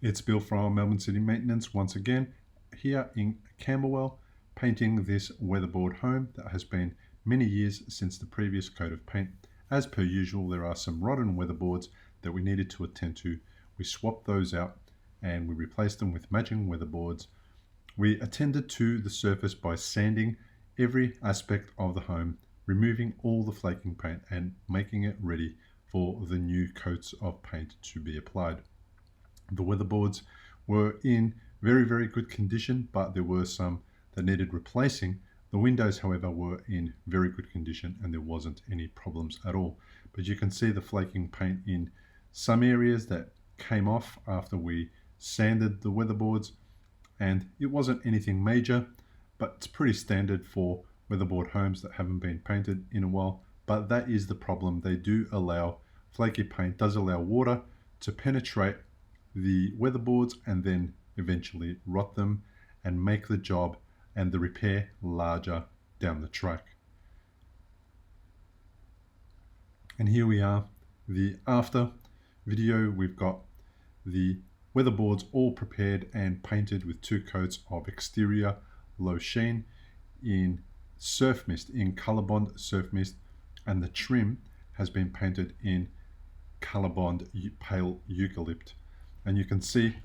It's Bill from Melbourne City Maintenance once again here in Camberwell, painting this weatherboard home that has been many years since the previous coat of paint. As per usual, there are some rotten weatherboards that we needed to attend to. We swapped those out and we replaced them with matching weatherboards. We attended to the surface by sanding every aspect of the home, removing all the flaking paint and making it ready for the new coats of paint to be applied. The weatherboards were in very good condition, but there were some that needed replacing. The windows, however, were in very good condition and there wasn't any problems at all. But you can see the flaking paint in some areas that came off after we sanded the weatherboards, and it wasn't anything major, but it's pretty standard for weatherboard homes that haven't been painted in a while. But that is the problem. They do allow, flaky paint does allow water to penetrate the weatherboards and then eventually rot them and make the job and the repair larger down the track. And here we are, the after video. We've got the weatherboards all prepared and painted with 2 coats of exterior low sheen in Surfmist, in Colorbond Surfmist, and the trim has been painted in Colorbond pale Eucalypt. And you can see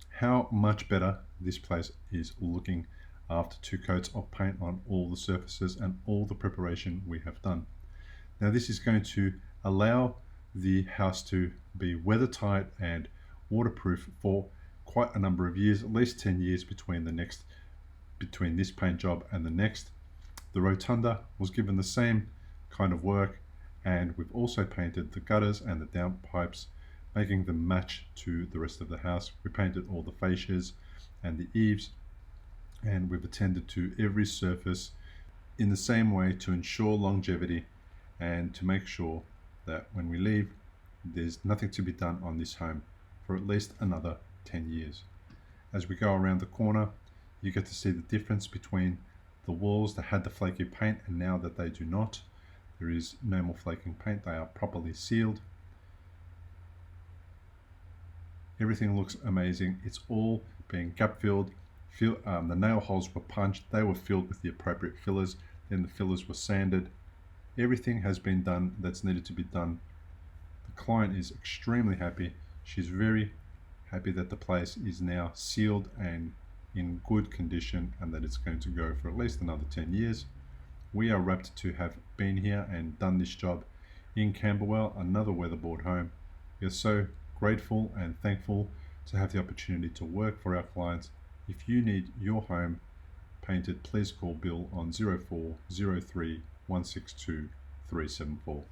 how much better this place is looking after 2 coats of paint on all the surfaces and all the preparation we have done. Now this is going to allow the house to be weather tight and waterproof for quite a number of years, at least 10 years between this paint job and the next. The rotunda was given the same kind of work, and we've also painted the gutters and the downpipes, making them match to the rest of the house. We painted all the fascias and the eaves, and we've attended to every surface in the same way to ensure longevity and to make sure that when we leave, there's nothing to be done on this home for at least another 10 years. As we go around the corner, you get to see the difference between the walls that had the flaky paint and now that they do not. There is no more flaking paint, they are properly sealed. Everything looks amazing. It's all being gap filled. The nail holes were punched. They were filled with the appropriate fillers. Then the fillers were sanded. Everything has been done that's needed to be done. The client is extremely happy. She's very happy that the place is now sealed and in good condition and that it's going to go for at least another 10 years. We are rapt to have been here and done this job in Camberwell, another weatherboard home. We are so grateful and thankful to have the opportunity to work for our clients. If you need your home painted, please call Bill on 0403 162 374.